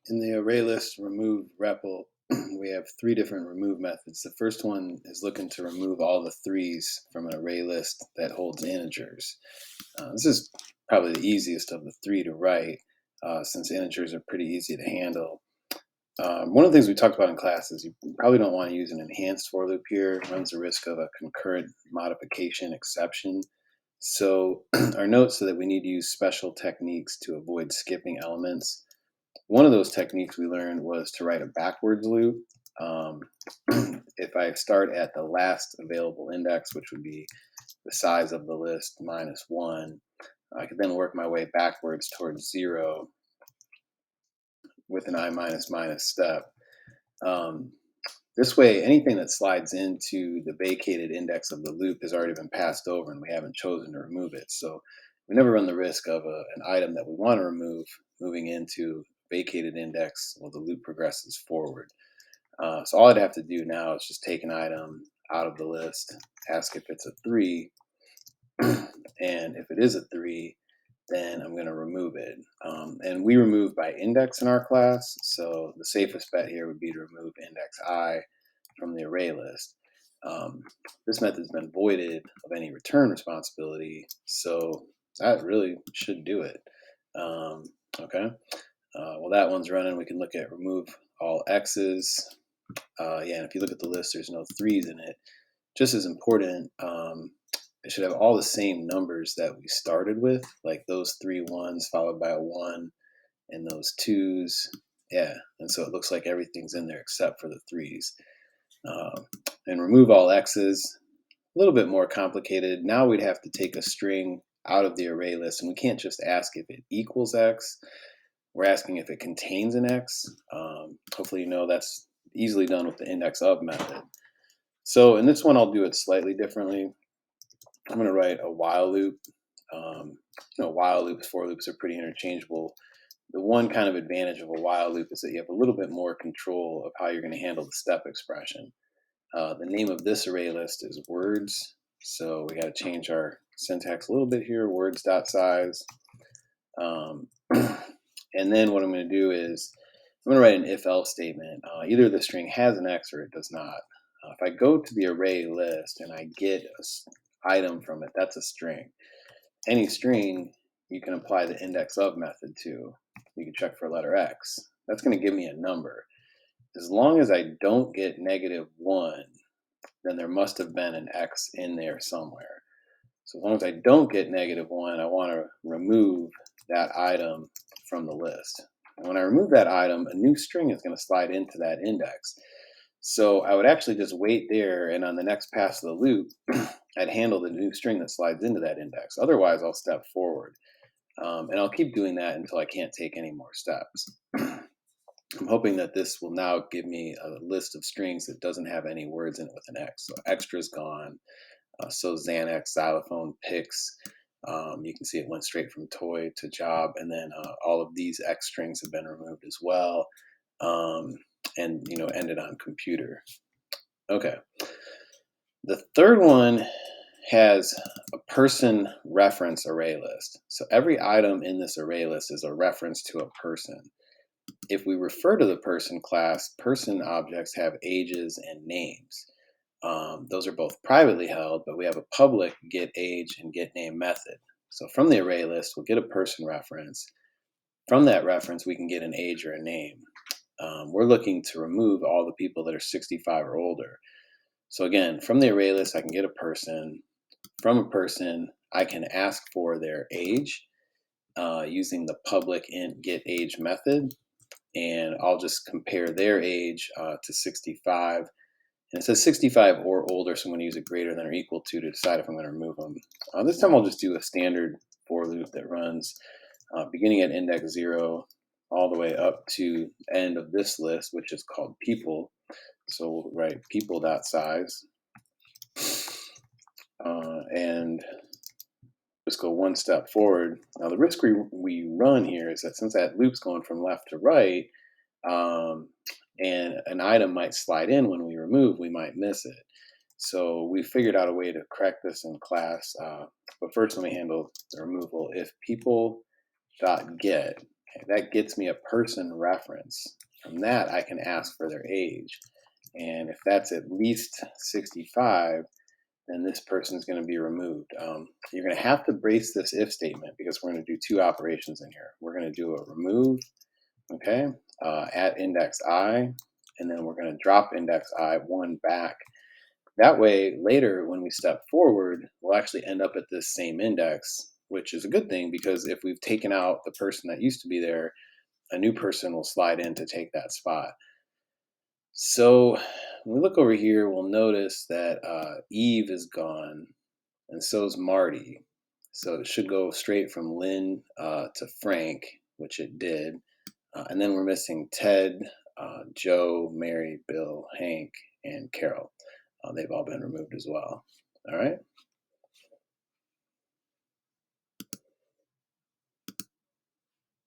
In the ArrayList Remove REPL, we have three different remove methods. The first one is looking to remove all the threes from an array list that holds integers. This is probably the easiest of the three to write, since integers are pretty easy to handle. One of the things we talked about in class is you probably don't want to use an enhanced for loop here. It runs the risk of a concurrent modification exception. So our notes say that we need to use special techniques to avoid skipping elements. One of those techniques we learned was to write a backwards loop. If I start at the last available index, which would be the size of the list minus 1, I could then work my way backwards towards 0 with an I minus minus step. This way, anything that slides into the vacated index of the loop has already been passed over and we haven't chosen to remove it. So we never run the risk of an item that we want to remove moving into vacated index while the loop progresses forward. So all I'd have to do now is just take an item out of the list, ask if it's a 3, and if it is a 3, then I'm going to remove it. And we remove by index in our class, so the safest bet here would be to remove index I from the array list. This method's been voided of any return responsibility, so that really should do it. Okay, well that one's running. We can look at remove all x's. Yeah, and if you look at the list, there's no 3s in it. Just as important, it should have all the same numbers that we started with, like those 3 1s followed by a 1 and those 2s. Yeah, and so it looks like everything's in there except for the 3s. And remove all x's, a little bit more complicated. Now we'd have to take a string out of the array list, and we can't just ask if it equals x. We're asking if it contains an x. Hopefully you know that's easily done with the index of method. So in this one, I'll do it slightly differently. I'm going to write a while loop. While loops, for loops are pretty interchangeable. The one kind of advantage of a while loop is that you have a little bit more control of how you're going to handle the step expression. The name of this array list is words, so we got to change our syntax a little bit here, words.size. And then what I'm going to do is I'm going to write an if-else statement. Either the string has an x or it does not. If I go to the array list and I get an item from it, that's a string. Any string you can apply the index of method to. You can check for letter x. That's going to give me a number. As long as I don't get -1, then there must have been an x in there somewhere. So as long as I don't get -1, I want to remove that item from the list. And when I remove that item, a new string is going to slide into that index. So I would actually just wait there, and on the next pass of the loop, I'd handle the new string that slides into that index. Otherwise, I'll step forward. And I'll keep doing that until I can't take any more steps. I'm hoping that this will now give me a list of strings that doesn't have any words in it with an X. So extra's gone. So Xanax, xylophone, picks. You can see it went straight from toy to job. And then all of these X strings have been removed as well. And ended on computer. Okay. The third one has a person reference array list. So every item in this array list is a reference to a person. If we refer to the person class, person objects have ages and names. Those are both privately held, but we have a public getAge and getName method. So from the array list, we'll get a person reference. From that reference, we can get an age or a name. We're looking to remove all the people that are 65 or older. So again, from the array list, I can get a person. From a person, I can ask for their age using the public int getAge method. And I'll just compare their age to 65. And it says 65 or older, so I'm going to use a greater than or equal to decide if I'm going to remove them. This time I'll just do a standard for loop that runs beginning at index 0 all the way up to end of this list, which is called people. So we'll write people.size. And just go one step forward. Now the risk we run here is that since that loop's going from left to right, and an item might slide in when we remove, we might miss it. So we figured out a way to correct this in class. But first let me handle the removal. If people.get, Okay, that gets me a person reference. From that, I can ask for their age. And if that's at least 65, then this person is going to be removed. You're going to have to brace this if statement because we're going to do two operations in here. We're going to do a remove, okay, at index I, and then we're going to drop index I one back. That way, later when we step forward, we'll actually end up at this same index, which is a good thing because if we've taken out the person that used to be there, a new person will slide in to take that spot. So when we look over here, we'll notice that Eve is gone, and so is Marty. So it should go straight from Lynn to Frank, which it did. And then we're missing Ted, Joe, Mary, Bill, Hank, and Carol. They've all been removed as well. All right.